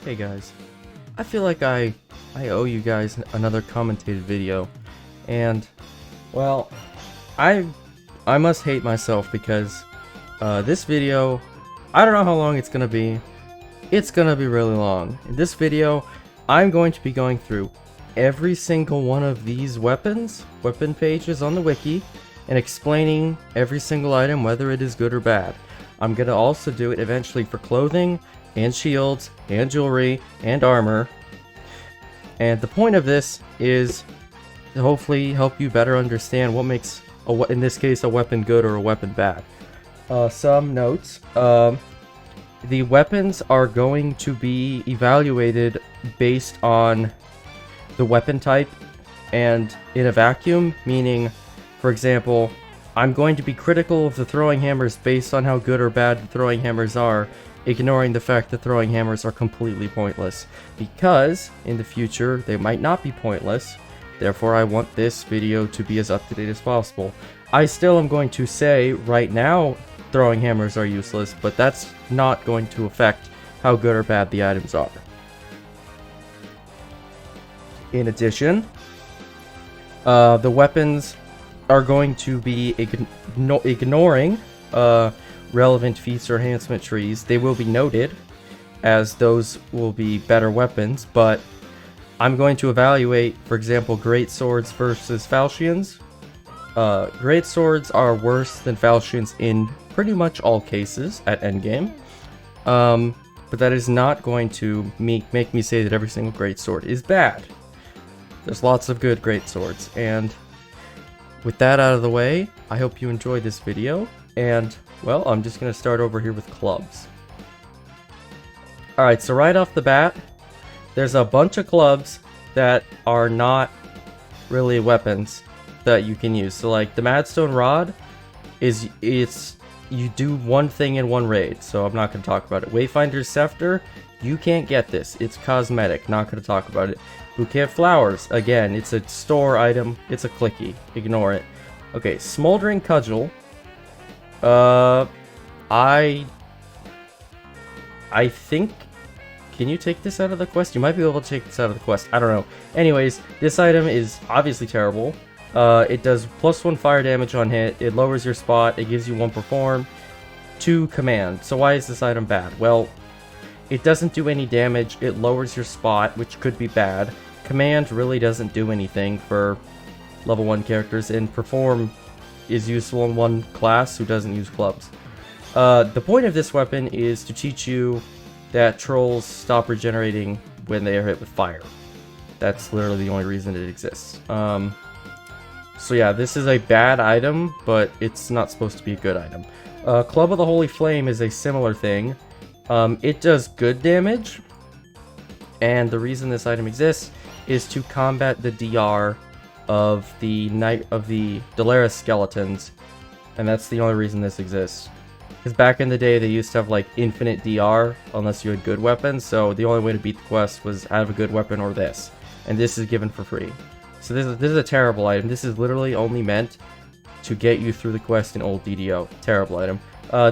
Hey guys, I feel like I owe you guys another commentated video, and well, I I must hate myself because this video, I don't know how long it's gonna be. It's gonna be really long. In this video, I'm going to be going through every single one of these weapon pages on the wiki, and explaining every single item, whether it is good or bad. I'm gonna also do it eventually for clothing, and shields, and jewelry, and armor. And the point of this is to hopefully help you better understand what makes, in this case, a weapon good or a weapon bad. Some notes. The weapons are going to be evaluated based on the weapon type and in a vacuum, meaning, for example, I'm going to be critical of the throwing hammers based on how good or bad the throwing hammers are, ignoring the fact that throwing hammers are completely pointless, because in the future they might not be pointless. Therefore, I want this video to be as up to date as possible. I still am going to say right now throwing hammers are useless, but that's not going to affect how good or bad the items are. In addition, the weapons are going to be ignoring relevant feats or enhancement trees. They will be noted, as those will be better weapons, but I'm going to evaluate, for example, great swords versus falchions. Great swords are worse than falchions in pretty much all cases at endgame, but that is not going to make me say that every single great sword is bad. There's lots of good great swords, and with that out of the way, I hope you enjoyed this video, and, well, I'm just going to start over here with clubs. Alright, so right off the bat, there's a bunch of clubs that are not really weapons that you can use. So, like, the Madstone Rod you do one thing in one raid, so I'm not going to talk about it. Wayfinder's Scepter, you can't get this. It's cosmetic, not going to talk about it. Bouquet of Flowers, again, it's a store item, it's a clicky, ignore it. Okay, Smoldering Cudgel, I think, can you take this out of the quest? You might be able to take this out of the quest, I don't know. Anyways, this item is obviously terrible. It does +1 fire damage on hit, it lowers your spot, it gives you 1 perform, 2 command. So why is this item bad? Well, it doesn't do any damage, it lowers your spot, which could be bad. Command really doesn't do anything for level 1 characters, and perform is useful in one class who doesn't use clubs. The point of this weapon is to teach you that trolls stop regenerating when they are hit with fire. That's literally the only reason it exists. So yeah, this is a bad item, but it's not supposed to be a good item. Club of the Holy Flame is a similar thing. It does good damage, and the reason this item exists is to combat the DR of the Dolaris skeletons, and that's the only reason this exists. Because back in the day, they used to have like infinite DR unless you had good weapons, so the only way to beat the quest was have a good weapon or this, and this is given for free. So this is a terrible item. This is literally only meant to get you through the quest in old DDO. Terrible item.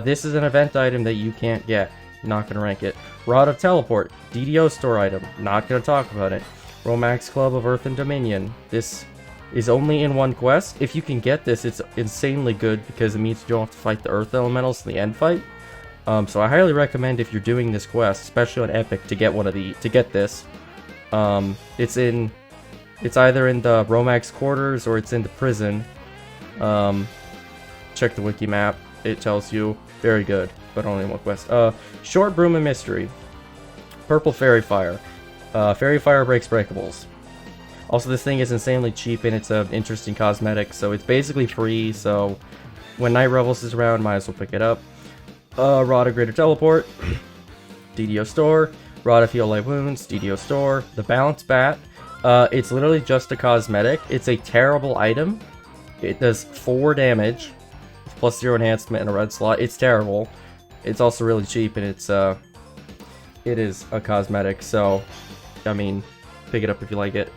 This is an event item that you can't get. Not gonna rank it. Rod of Teleport, DDO store item. Not gonna talk about it. Romax Club of Earth and Dominion. This is only in one quest. If you can get this, it's insanely good because it means you don't have to fight the Earth Elementals in the end fight. So I highly recommend, if you're doing this quest, especially on Epic, to get this. It's either in the Romax quarters or it's in the prison. Check the wiki map. It tells you. Very good, but only in one quest. Short Broom of Mystery. Purple Fairy Fire. Fairy Fire breaks breakables. Also, this thing is insanely cheap, and it's an interesting cosmetic, so it's basically free, so when Night Revels is around, might as well pick it up. Rod of Greater Teleport. DDO Store. Rod of Heal Light Wounds. DDO Store. The Balance Bat. It's literally just a cosmetic. It's a terrible item. It does 4 damage. +0 enhancement and a red slot. It's terrible. It's also really cheap, and it is a cosmetic, so, I mean, pick it up if you like it.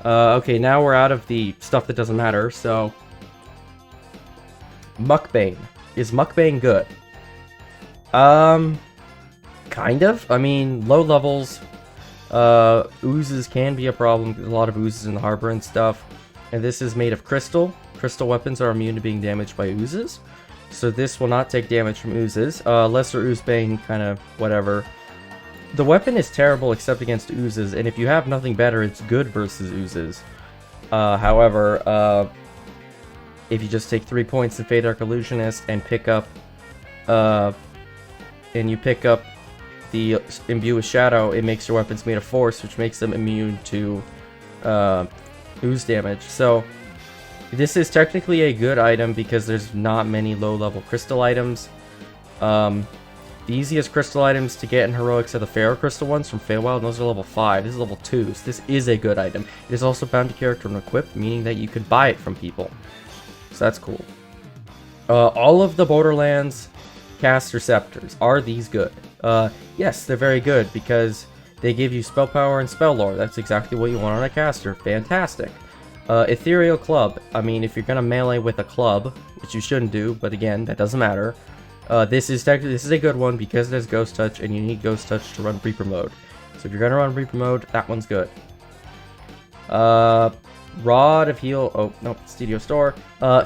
Okay, now we're out of the stuff that doesn't matter, so... Muckbane. Is Muckbane good? Kind of. I mean, low levels, Oozes can be a problem. There's a lot of oozes in the harbor and stuff. And this is made of crystal. Crystal weapons are immune to being damaged by oozes. So this will not take damage from oozes. Lesser ooze bane, kind of whatever. The weapon is terrible except against oozes, and if you have nothing better, it's good versus oozes. However, if you just take 3 points in Fade Dark Illusionist and pick up, the Imbue with Shadow, it makes your weapons made of Force, which makes them immune to ooze damage. So this is technically a good item because there's not many low-level crystal items. The easiest crystal items to get in Heroics are the Pharaoh Crystal ones from Feywild, and those are level 5. This is level 2, so this is a good item. It is also bound to character and equipped, meaning that you could buy it from people. So that's cool. All of the Borderlands caster scepters, are these good? Yes, they're very good because they give you spell power and spell lore. That's exactly what you want on a caster. Fantastic. Ethereal Club. I mean, if you're gonna melee with a club, which you shouldn't do, but again, that doesn't matter. This is a good one because it has Ghost Touch, and you need Ghost Touch to run Reaper mode. So if you're gonna run Reaper mode, that one's good. Rod of Heal. Oh no, Studio Store.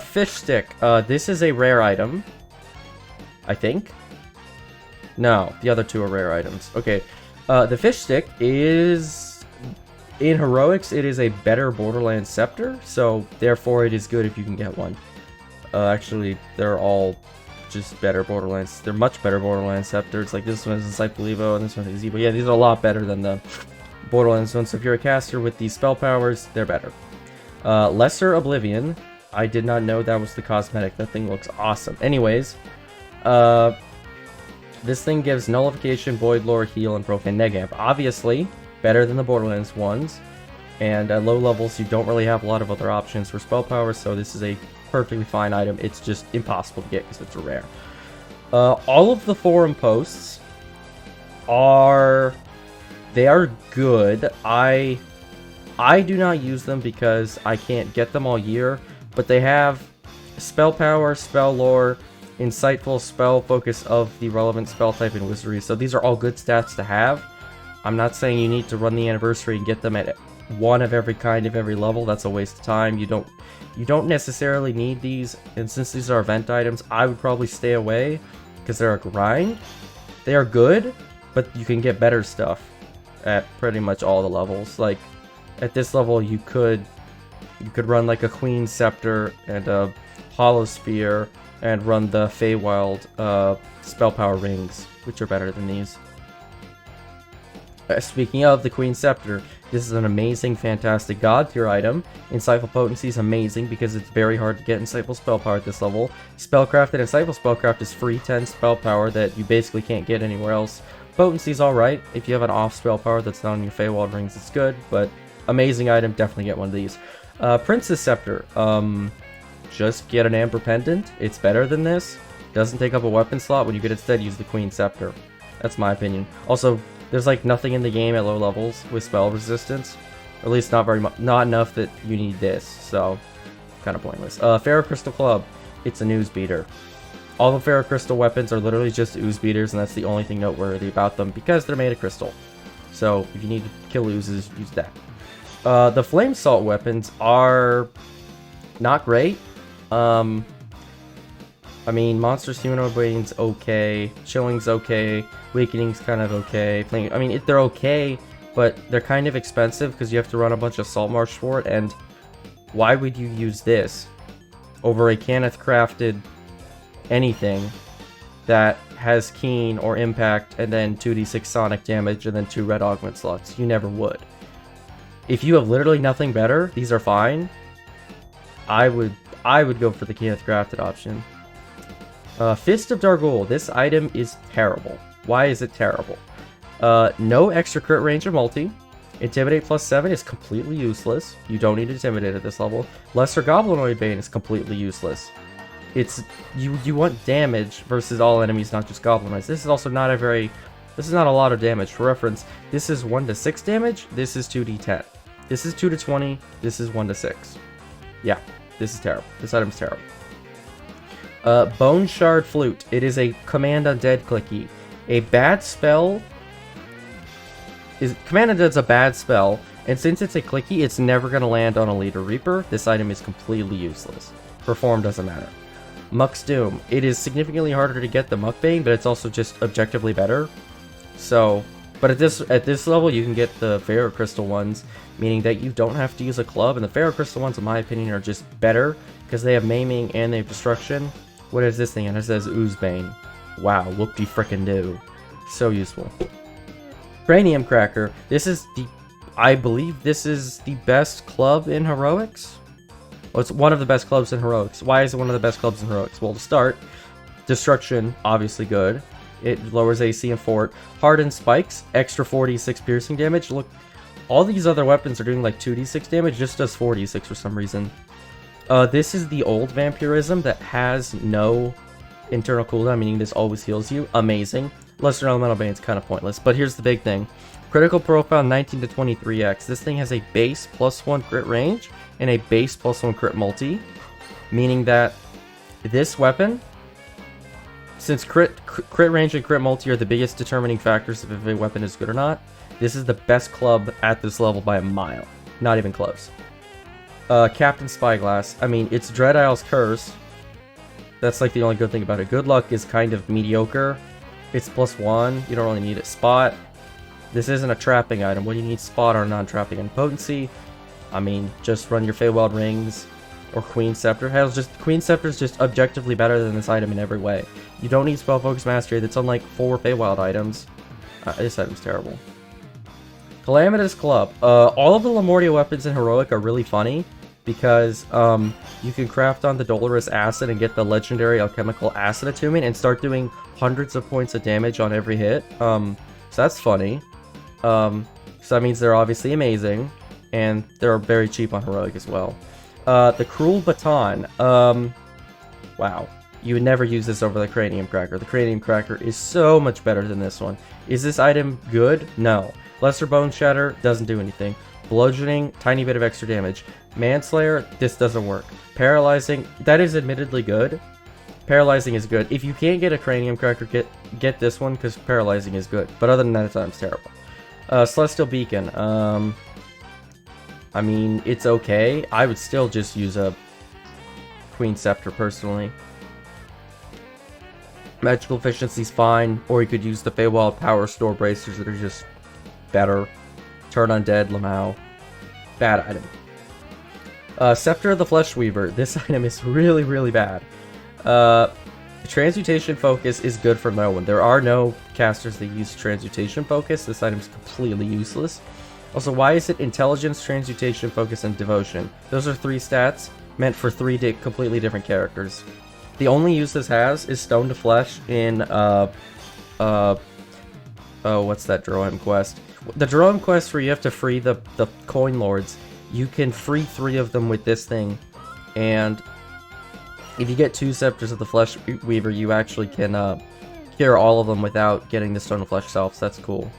Fish Stick. This is a rare item, I think. No, the other two are rare items. Okay, the Fish Stick is in Heroics. It is a better Borderlands Scepter, so therefore it is good if you can get one. Actually, they're all just better Borderlands. They're much better Borderlands Scepters. Like this one is Disciple Evo and this one is Evo. Yeah, these are a lot better than the Borderlands ones. So if you're a caster with these spell powers, they're better. Lesser Oblivion. I did not know that was the cosmetic. That thing looks awesome. Anyways, this thing gives Nullification, Void Lore, Heal, and Profane Negamp. Obviously, better than the Borderlands ones. And at low levels, you don't really have a lot of other options for spell powers, so this is a perfectly fine item. It's just impossible to get because it's a rare. All of the forum posts are good. I do not use them because I can't get them all year, but they have spell power, spell lore, insightful spell focus of the relevant spell type and wizardry. So these are all good stats to have. I'm not saying you need to run the anniversary and get them at one of every kind of every level. That's a waste of time. You don't necessarily need these, and since these are event items, I would probably stay away because they're a grind. They are good, but you can get better stuff at pretty much all the levels. Like at this level, you could run like a Queen Scepter and a Hollow Spear and run the Feywild spell power rings, which are better than these. Speaking of the Queen Scepter, this is an amazing, fantastic god tier item. Insightful Potency is amazing because it's very hard to get Insightful Spell Power at this level. Spellcraft and Insightful Spellcraft is free 10 spell power that you basically can't get anywhere else. Potency is alright. If you have an off spell power that's not on your Feywild rings, it's good, but amazing item, definitely get one of these. Princess Scepter. Just get an Amber Pendant. It's better than this. Doesn't take up a weapon slot when you could instead use the Queen Scepter. That's my opinion. Also, there's like nothing in the game at low levels with spell resistance. Or at least not very much, not enough that you need this, so kind of pointless. Pharaoh Crystal Club. It's an ooze beater. All the Pharaoh Crystal weapons are literally just ooze beaters, and that's the only thing noteworthy about them because they're made of crystal. So if you need to kill oozes, use that. The Flame Salt weapons are not great. I mean, Monstrous Humanoid Bane's okay, Chilling's okay, Awakening's kind of okay. I mean, they're okay, but they're kind of expensive because you have to run a bunch of Salt Marsh for it, and why would you use this over a Cannith crafted anything that has Keen or Impact and then 2d6 Sonic damage and then 2 red augment slots? You never would. If you have literally nothing better, these are fine. I would go for the Cannith crafted option. Fist of Dargul. This item is terrible. Why is it terrible? No extra crit range or multi. Intimidate +7 is completely useless. You don't need Intimidate at this level. Lesser Goblinoid Bane is completely useless. It's you want damage versus all enemies, not just Goblinoids. This is also not a very... This is not a lot of damage. For reference, this is 1 to 6 damage. This is 2 d10. This is 2 to 20. This is 1 to 6. Yeah, this is terrible. This item's terrible. Bone Shard Flute. It is a command undead clicky. A bad spell Command Undead's a bad spell, and since it's a clicky, it's never going to land on a Leader Reaper. This item is completely useless. Perform doesn't matter. Muck's Doom. It is significantly harder to get the Muckbane, but it's also just objectively better. So, but at this level, you can get the Ferro Crystal ones, meaning that you don't have to use a club, and the Ferro Crystal ones, in my opinion, are just better, because they have maiming and they have destruction. What is this thing? And it says Oozebane. Wow, whoop-de-frickin-do. So useful. Cranium Cracker. This is I believe this is the best club in Heroics? Well, it's one of the best clubs in Heroics. Why is it one of the best clubs in Heroics? Well, to start, Destruction, obviously good. It lowers AC and Fort. Hardened Spikes, extra 4d6 piercing damage. Look, all these other weapons are doing like 2d6 damage, just does 4d6 for some reason. This is the old Vampirism that has no internal cooldown, meaning this always heals you. Amazing. Lesser Elemental Bane's kind of pointless, but here's the big thing. Critical profile 19 to 23x. This thing has a base +1 crit range and a base +1 crit multi, meaning that this weapon, since crit range and crit multi are the biggest determining factors of if a weapon is good or not, this is the best club at this level by a mile. Not even close. Captain Spyglass. I mean, it's Dread Isle's Curse. That's like the only good thing about it. Good Luck is kind of mediocre. It's +1. You don't really need it. Spot. This isn't a trapping item. What do you need Spot or non-trapping? And Potency, I mean, just run your Feywild Rings or Queen Scepter. Hell, Queen Scepter is just objectively better than this item in every way. You don't need Spell Focus Mastery. That's unlike 4 Feywild items. This item's terrible. Calamitous Club. All of the Lemortia weapons in Heroic are really funny because you can craft on the Dolorous Acid and get the legendary Alchemical Acid attunement and start doing hundreds of points of damage on every hit. So that's funny. So that means they're obviously amazing, and they're very cheap on Heroic as well. The Cruel Baton. Wow. You would never use this over the Cranium Cracker. The Cranium Cracker is so much better than this one. Is this item good? No. Lesser Bone Shatter doesn't do anything. Bludgeoning, tiny bit of extra damage. Manslayer, this doesn't work. Paralyzing, that is admittedly good. Paralyzing is good. If you can't get a Cranium Cracker, get this one, because Paralyzing is good. But other than that, it's terrible. Celestial Beacon. I mean, it's okay. I would still just use a Queen Scepter, personally. Magical Efficiency's fine, or you could use the Feywild Power Store Bracers that are just better. Turn Undead, Lamau. Bad item. Scepter of the Flesh Weaver. This item is really, really bad. Transmutation Focus is good for no one. There are no casters that use Transmutation Focus. This item is completely useless. Also, why is it Intelligence, Transmutation Focus, and Devotion? Those are 3 stats meant for 3 completely different characters. The only use this has is Stone to Flesh in, oh, what's that Drohem quest? The Drohem quest where you have to free the Coin Lords. You can free 3 of them with this thing, and if you get 2 Scepters of the Flesh Weaver, you actually can cure all of them without getting the Stone of Flesh self, so that's cool.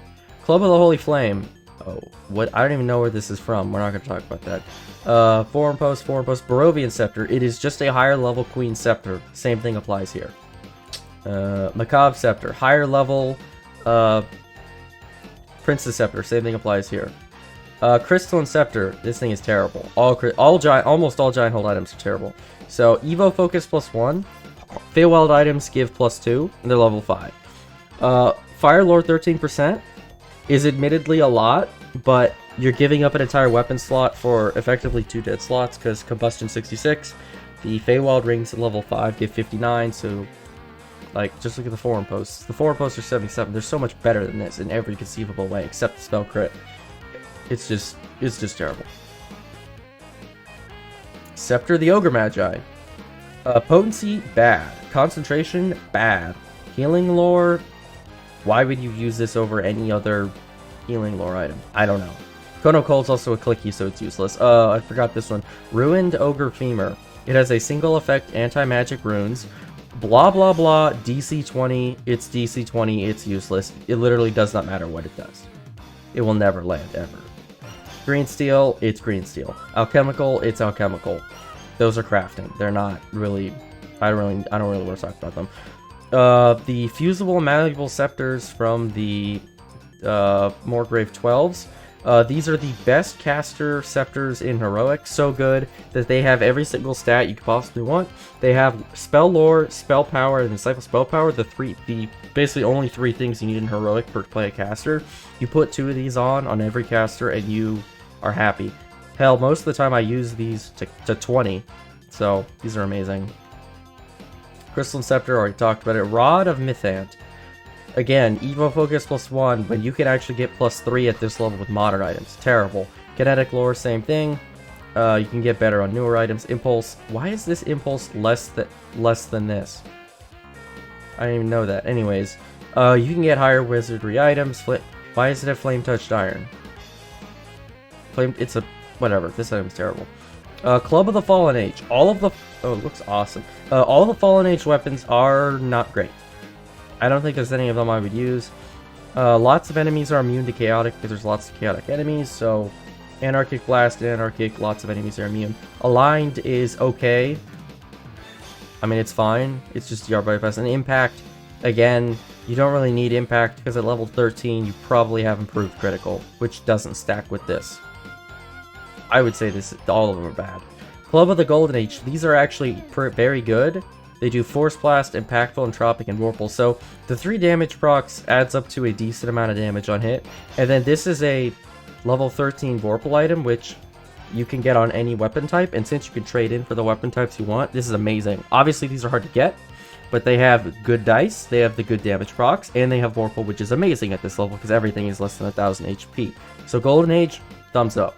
Club of the Holy Flame. Oh, what? I don't even know where this is from. We're not going to talk about that. Forum Post, Barovian Scepter. It is just a higher level Queen Scepter. Same thing applies here. Macabre Scepter. Higher level Princess Scepter. Same thing applies here. Crystalline Scepter. This thing is terrible. Almost all Giant Hold items are terrible. So, Evo Focus +1. Feywild items give +2, and they're level 5. Fire Lord 13% is admittedly a lot, but you're giving up an entire weapon slot for effectively 2 dead slots, because Combustion 66, the Feywild Rings at level 5 give 59, so, like, just look at the Forum Posts. The Forum Posts are 77. They're so much better than this in every conceivable way, except the spell crit. It's just terrible. Scepter of the Ogre Magi. Potency, bad. Concentration, bad. Healing Lore, why would you use this over any other healing lore item? I don't know. Kono Cold's also a clicky, so it's useless. I forgot this one. Ruined Ogre Femur. It has a single effect anti-magic runes. Blah blah blah, DC 20, it's DC 20, it's useless. It literally does not matter what it does. It will never land, ever. Green Steel, it's Green Steel. Alchemical, it's Alchemical. Those are crafting. They're not really... I don't really want to talk about them. The fusible and malleable scepters from the Morgrave 12s. These are the best caster scepters in Heroic, so good that they have every single stat you could possibly want. They have spell lore, spell power, and disciple spell power, the basically only 3 things you need in Heroic to play a caster. You put 2 of these on every caster and you are happy. Hell, most of the time I use these to 20, so these are amazing. Crystal Scepter, already talked about it. Rod of Mythant. Again, Evo Focus +1, but you can actually get +3 at this level with modern items. Terrible. Kinetic Lore, same thing. You can get better on newer items. Impulse. Why is this Impulse less than this? I didn't even know that. Anyways, you can get higher wizardry items. Why is it a Flame Touched Iron? It's a... whatever. This item's terrible. Club of the Fallen Age. Oh, it looks awesome. All of the Fallen Age weapons are not great. I don't think there's any of them I would use. Lots of enemies are immune to chaotic because there's lots of chaotic enemies, so Anarchic Blast and Anarchic, lots of enemies are immune. Aligned is okay. I mean, it's fine. It's just DR bypass. And Impact, again, you don't really need Impact because at level 13 you probably have improved critical, which doesn't stack with this. I would say all of them are bad. Club of the Golden Age, these are actually very good. They do Force Blast, Impactful, Entropic, and Vorpal. So the 3 damage procs adds up to a decent amount of damage on hit. And then this is a level 13 Vorpal item, which you can get on any weapon type. And since you can trade in for the weapon types you want, this is amazing. Obviously, these are hard to get, but they have good dice, they have the good damage procs, and they have Vorpal, which is amazing at this level because everything is less than 1000 HP. So Golden Age, thumbs up.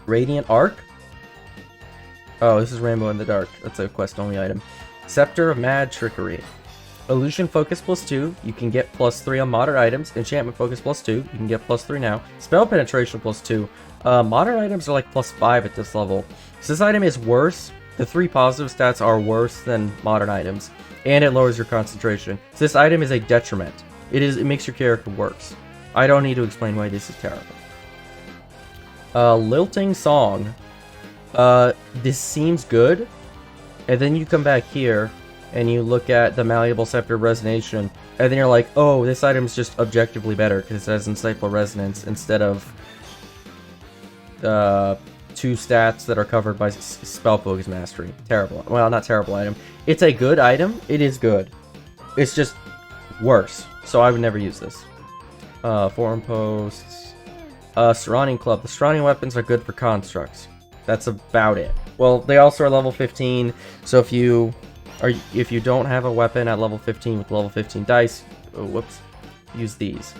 Radiant Arc. Oh, this is Rainbow in the Dark. That's a quest-only item. Scepter of Mad Trickery. Illusion Focus +2. You can get +3 on modern items. Enchantment Focus +2. You can get +3 now. Spell Penetration +2. Modern items are like +5 at this level. So this item is worse. The 3 positive stats are worse than modern items. And it lowers your concentration. So this item is a detriment. It makes your character worse. I don't need to explain why this is terrible. Lilting Song. This seems good, and then you come back here and you look at the Malleable Scepter Resonation, and then you're like, oh, this item's just objectively better because it has Insightful Resonance instead of 2 stats that are covered by Spell Focus Mastery. Terrible. Well, not terrible item. It's a good item. It is good. It's just worse. So I would never use this. Forum Posts. Surrounding Club. The surrounding weapons are good for constructs. That's about it. Well, they also are level 15, so if you don't have a weapon at level 15 with level 15 dice, use these.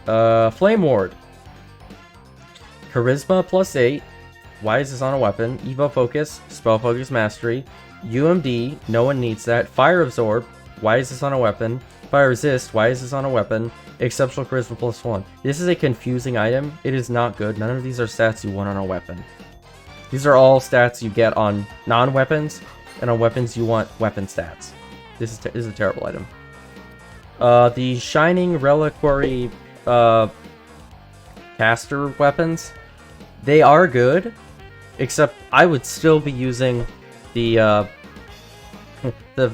Flame Ward. Charisma +8. Why is this on a weapon? Evo Focus, Spell Focus Mastery. UMD, no one needs that. Fire Absorb. Why is this on a weapon? Fire Resist. Why is this on a weapon? Exceptional Charisma +1. This is a confusing item. It is not good. None of these are stats you want on a weapon. These are all stats you get on non-weapons, and on weapons you want weapon stats. This is a terrible item. The Shining Reliquary caster weapons, they are good, except I would still be using the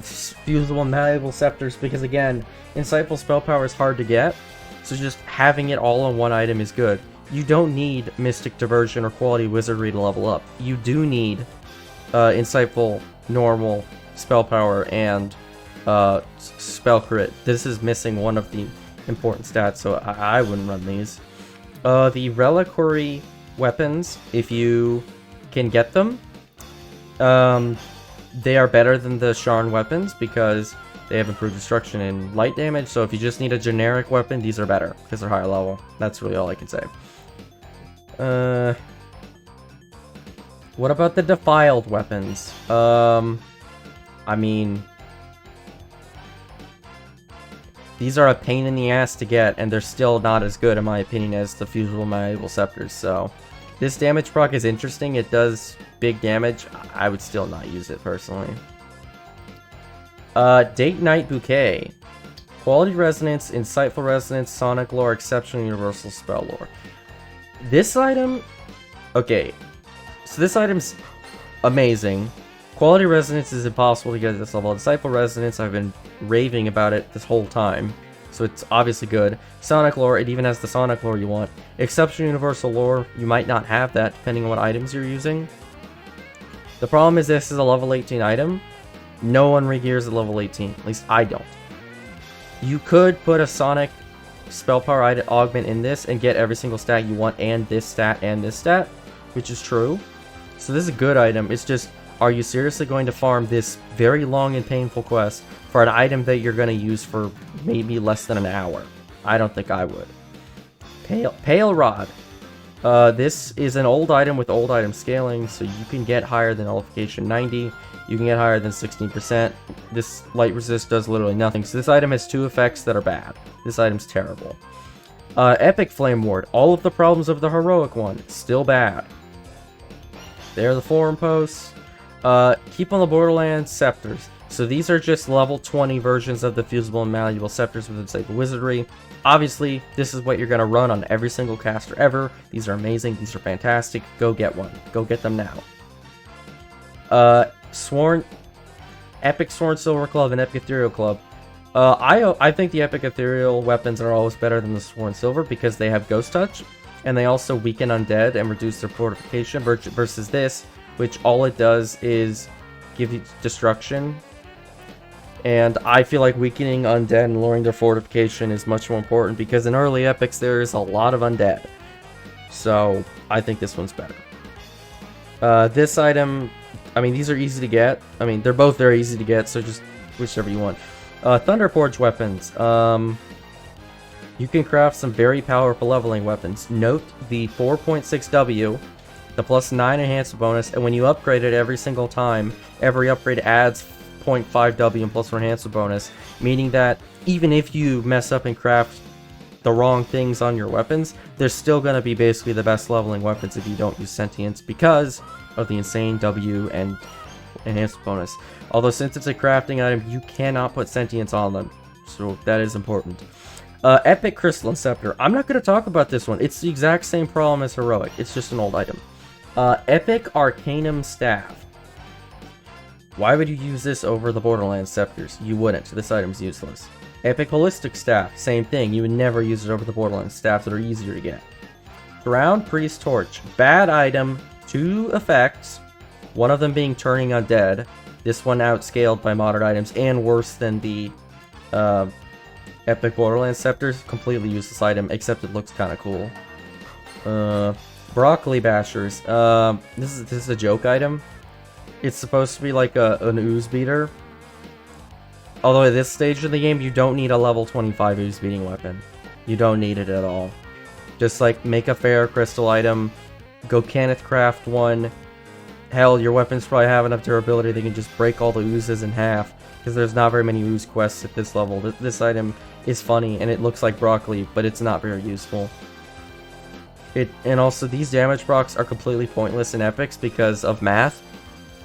fusible malleable scepters because, again, Insightful Spell Power is hard to get, so just having it all on one item is good. You don't need Mystic Diversion or Quality Wizardry to level up. You do need Insightful, Normal, Spell Power, and Spell Crit. This is missing one of the important stats, so I wouldn't run these. The Reliquary weapons, if you can get them, they are better than the Sharn weapons because they have improved destruction and light damage, so if you just need a generic weapon, these are better because they're higher level. That's really all I can say. What about the Defiled weapons? I mean, these are a pain in the ass to get, and they're still not as good, in my opinion, as the Fusible Malleable Scepters, so this damage proc is interesting. It does big damage. I would still not use it, personally. Date Night Bouquet. Quality Resonance, Insightful Resonance, Sonic Lore, Exceptional Universal Spell Lore. This item... Okay, so this item's amazing. Quality Resonance is impossible to get at this level. Disciple Resonance, I've been raving about it this whole time, so it's obviously good. Sonic Lore, it even has the Sonic Lore you want. Exceptional Universal Lore, you might not have that depending on what items you're using. The problem is this is a level 18 item. No one regears at level 18, at least I don't. You could put a Sonic Spell Power item augment in this and get every single stat you want and this stat, which is true. So this is a good item. It's just, are you seriously going to farm this very long and painful quest for an item that you're going to use for maybe less than an hour? I don't think I would. Pale Rod. This is an old item with old item scaling, so you can get higher than Nullification 90. You can get higher than 16%. This light resist does literally nothing. So this item has two effects that are bad. This item's terrible. Epic Flame Ward. All of the problems of the heroic one. Still bad. There are the forum posts. Keep on the Borderlands Scepters. So these are just level 20 versions of the fusible and malleable scepters with Disciple Wizardry. Obviously, this is what you're going to run on every single caster ever. These are amazing. These are fantastic. Go get one. Go get them now. Epic Sworn Silver Club and Epic Ethereal Club. I think the Epic Ethereal weapons are always better than the Sworn Silver because they have Ghost Touch, and they also weaken undead and reduce their fortification versus this, which all it does is give you destruction. And I feel like weakening undead and lowering their fortification is much more important because in early epics there is a lot of undead. So I think this one's better. This item, I mean, these are easy to get. I mean, they're both very easy to get, so just whichever you want. Thunderforge weapons. You can craft some very powerful leveling weapons. Note the 4.6W, the +9 enhancement bonus, and when you upgrade it every single time, every upgrade adds 0.5W and +1 enhancement bonus, meaning that even if you mess up and craft the wrong things on your weapons, they're still going to be basically the best leveling weapons if you don't use sentience because of the insane W and enhancement bonus. Although since it's a crafting item, you cannot put sentience on them, so that is important. Epic Crystalline Scepter. I'm not going to talk about this one. It's the exact same problem as Heroic. It's just an old item. Epic Arcanum Staff. Why would you use this over the Borderlands Scepters? You wouldn't. This item's useless. Epic Holistic Staff. Same thing. You would never use it over the Borderlands Staffs that are easier to get. Drowned Priest Torch. Bad item. Two effects. One of them being turning undead. This one outscaled by modern items and worse than the Epic Borderlands Scepters. Completely useless item, except it looks kind of cool. Broccoli Bashers. This is a joke item. It's supposed to be like an ooze beater. Although at this stage of the game, you don't need a level 25 ooze beating weapon. You don't need it at all. Just like make a fair crystal item, go Kenneth craft one. Hell, your weapons probably have enough durability they can just break all the oozes in half. Because there's not very many ooze quests at this level. This item is funny and it looks like broccoli, but it's not very useful. And also these damage procs are completely pointless in epics because of math.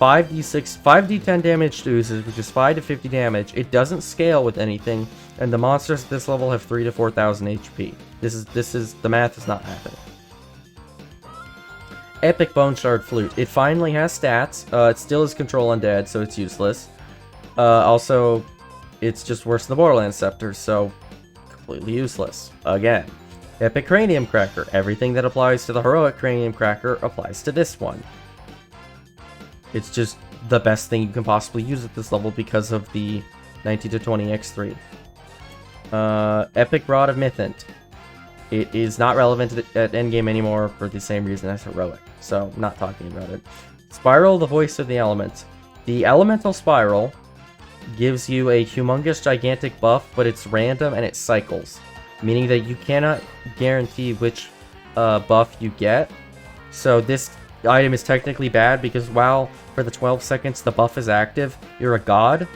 5d10 damage to oozes, which is 5 to 50 damage. It doesn't scale with anything, and the monsters at this level have 3 to 4,000 HP. The math is not happening. Epic Bone Shard Flute. It finally has stats. It still is control undead, so it's useless. Also, it's just worse than the Borderlands Scepter, so completely useless. Again. Epic Cranium Cracker. Everything that applies to the Heroic Cranium Cracker applies to this one. It's just the best thing you can possibly use at this level because of the 19 to 20 x3. Epic Rod of Mythant. It is not relevant at endgame anymore for the same reason as Heroic, so I'm not talking about it. Spiral, the Voice of the Elements. The Elemental Spiral gives you a humongous gigantic buff, but it's random and it cycles, meaning that you cannot guarantee which buff you get. So this item is technically bad because while for the 12 seconds the buff is active, you're a god,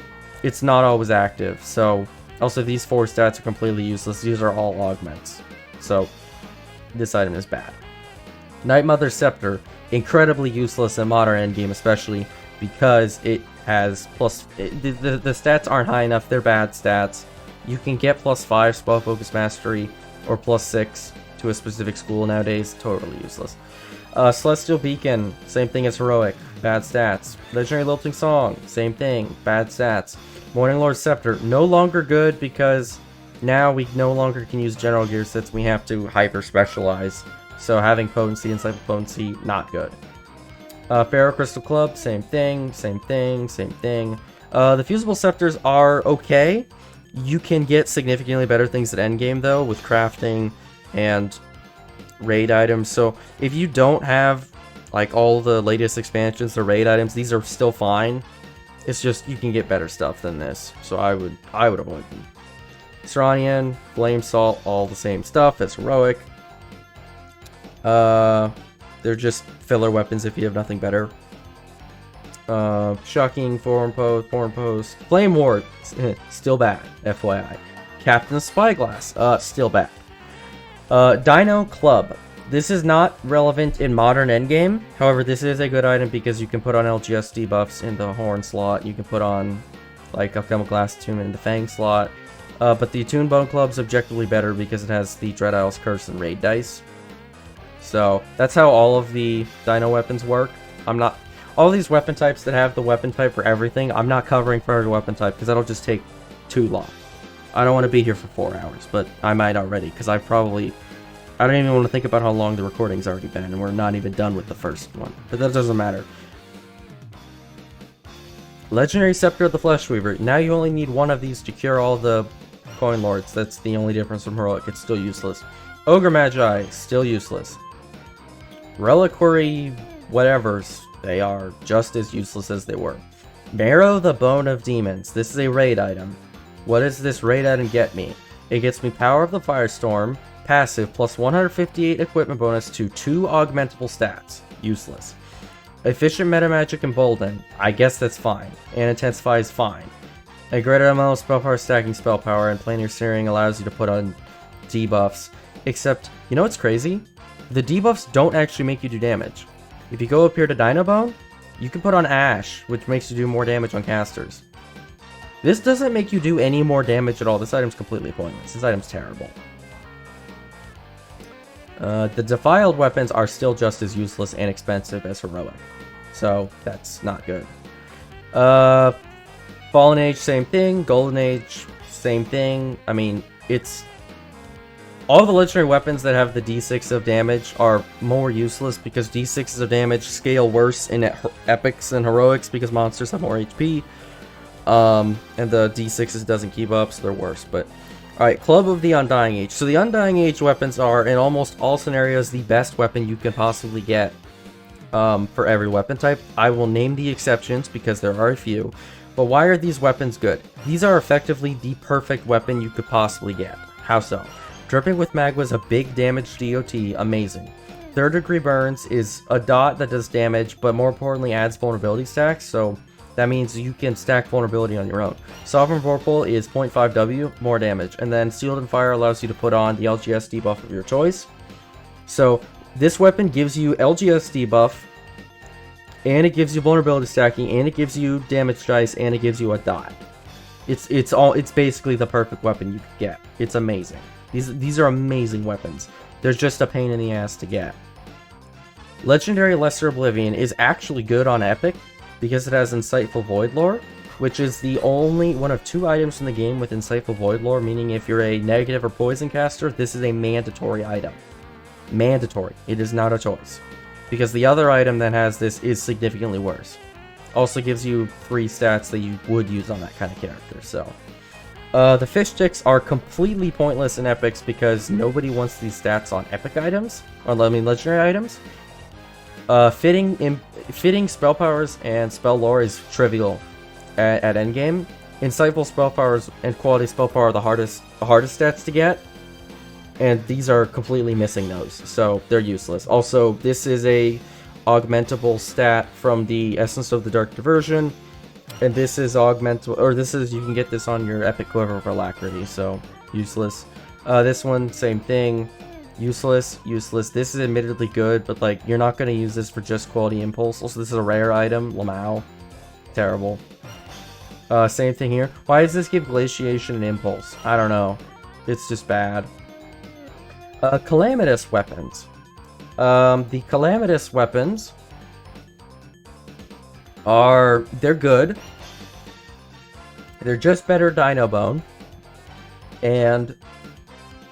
it's not always active. So also these 4 stats are completely useless. These are all augments. So this item is bad. Night Mother Scepter, incredibly useless in modern endgame, especially because it has the stats aren't high enough. They're bad stats. You can get +5 Spell Focus Mastery or +6 to a specific school nowadays. Totally useless. Celestial Beacon, same thing as Heroic, bad stats. Legendary Lilting Song, same thing, bad stats. Morning Lord Scepter, no longer good because now we no longer can use general gear sets, we have to hyper specialize. So having potency and cycle potency, not good. Pharaoh Crystal Club, same thing, same thing, same thing. The fusible scepters are okay. You can get significantly better things at endgame though, with crafting and raid items. So if you don't have like all the latest expansions or raid items, these are still fine. It's just you can get better stuff than this. So I would avoid them. Seranian, Flame Salt, all the same stuff as Heroic. They're just filler weapons if you have nothing better. Shocking, Foreign Post, Flame Ward, still bad, FYI. Captain Spyglass, still bad. Dino Club. This is not relevant in modern endgame. However, this is a good item because you can put on LGS debuffs in the Horn slot. You can put on, like, Alchemical Glass Attunement in the Fang slot. But the Attuned Bone Club's objectively better because it has the Dread Isle's Curse and Raid dice. So, that's how all of the Dino weapons work. All these weapon types that have the weapon type for everything, I'm not covering for every weapon type because that'll just take too long. I don't want to be here for 4 hours, but I might already because I don't even want to think about how long the recording's already been, and we're not even done with the first one. But that doesn't matter. Legendary Scepter of the Flesh Weaver. Now you only need one of these to cure all the Coin Lords. That's the only difference from Heroic. It's still useless. Ogre Magi. Still useless. Reliquary whatevers. They are just as useless as they were. Marrow the Bone of Demons. This is a raid item. What does this raid item get me? It gets me Power of the Firestorm, passive, plus 158 equipment bonus to 2 augmentable stats. Useless. Efficient Meta Magic Embolden. I guess that's fine. And Intensify is fine. A greater amount of spell power stacking spell power and planar searing allows you to put on debuffs. Except, you know what's crazy? The debuffs don't actually make you do damage. If you go up here to Dino Bone, you can put on Ash, which makes you do more damage on casters. This doesn't make you do any more damage at all. This item's completely pointless. This item's terrible. The defiled weapons are still just as useless and expensive as Heroic. So, that's not good. Fallen Age, same thing. Golden Age, same thing. I mean, it's... All the legendary weapons that have the d6 of damage are more useless because d6s of damage scale worse in epics and heroics because monsters have more HP. And the d6s doesn't keep up, so they're worse. But alright, Club of the Undying Age. So the Undying Age weapons are, in almost all scenarios, the best weapon you can possibly get for every weapon type. I will name the exceptions because there are a few. But why are these weapons good? These are effectively the perfect weapon you could possibly get. How so? Dripping with Magma is a big damage DOT, amazing. Third Degree Burns is a dot that does damage, but more importantly adds vulnerability stacks, so that means you can stack vulnerability on your own. Sovereign Vorpal is 0.5W, more damage, and then Sealed and Fire allows you to put on the LGS debuff of your choice. So this weapon gives you LGS debuff, and it gives you vulnerability stacking, and it gives you damage dice, and it gives you a dot. It's basically the perfect weapon you could get. It's amazing. These are amazing weapons. They're just a pain in the ass to get. Legendary Lesser Oblivion is actually good on Epic because it has Insightful Void Lore, which is the only one of 2 items in the game with Insightful Void Lore, meaning if you're a negative or poison caster, this is a mandatory item. Mandatory. It is not a choice. Because the other item that has this is significantly worse. Also gives you 3 stats that you would use on that kind of character, so... the fish sticks are completely pointless in epics because nobody wants these stats on epic items, or I mean legendary items. Fitting spell powers and spell lore is trivial at endgame. Insightful spell powers and quality spell power are the hardest stats to get, and these are completely missing those, so they're useless. Also, this is a augmentable stat from the Essence of the Dark Diversion. And this is augmentable, or you can get this on your Epic Quiver of Alacrity, so useless. This one, same thing. Useless. This is admittedly good, but like, you're not going to use this for just quality impulse. Also, this is a rare item, Lamau. Terrible. Same thing here. Why does this give Glaciation and Impulse? I don't know. It's just bad. Calamitous weapons. The Calamitous weapons they're good. They're just better Dino Bone. And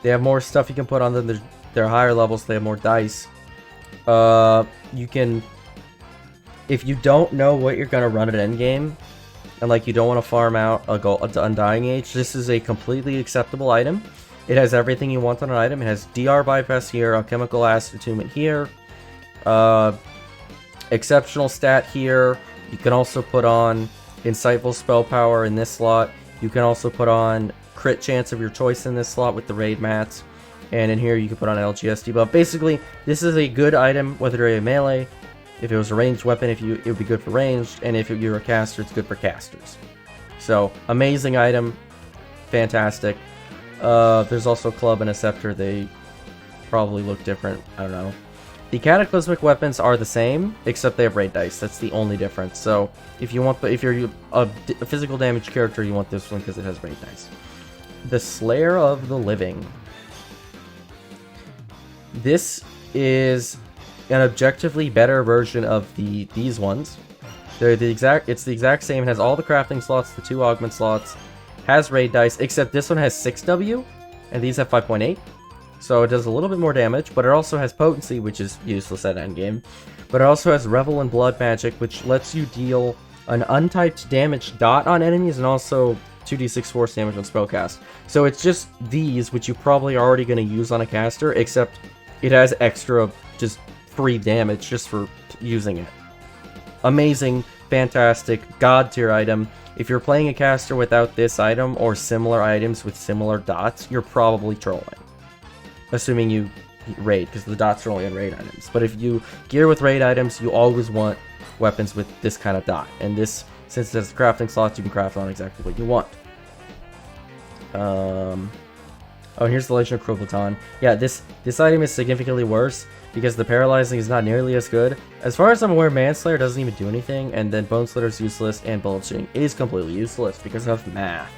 they have more stuff you can put on them. They're higher levels, they have more dice. You can... If you don't know what you're gonna run at endgame, and like you don't want to farm out a Undying Age, this is a completely acceptable item. It has everything you want on an item. It has DR bypass here, a chemical acid attunement here, exceptional stat here. You can also put on insightful spell power in this slot. You can also put on crit chance of your choice in this slot with the raid mats. And in here you can put on LGS debuff. Basically, this is a good item whether you're a melee. If it was a ranged weapon, it would be good for ranged, and if you're a caster, it's good for casters. So, amazing item, fantastic. There's also a club and a scepter. They probably look different. I don't know. The cataclysmic weapons are the same, except they have raid dice. That's the only difference. So, if you're a physical damage character, you want this one because it has raid dice. The Slayer of the Living. This is an objectively better version of these ones. It's the exact same. It has all the crafting slots, the 2 augment slots, has raid dice, except this one has 6W, and these have 5.8. So it does a little bit more damage, but it also has potency, which is useless at endgame. But it also has Revel in Blood magic, which lets you deal an untyped damage dot on enemies, and also 2d6 force damage on spellcast. So it's just these, which you're probably already going to use on a caster, except it has extra, just free damage just for using it. Amazing, fantastic, god tier item. If you're playing a caster without this item or similar items with similar dots, you're probably trolling. Assuming you raid, because the dots are only on raid items. But if you gear with raid items, you always want weapons with this kind of dot. And this, since it has crafting slots, you can craft on exactly what you want. Oh, and here's the Legend of Crobaton. Yeah, this item is significantly worse because the paralyzing is not nearly as good. As far as I'm aware, Manslayer doesn't even do anything, and then Bone Slitter is useless, and Bullet Shooting is completely useless because of math.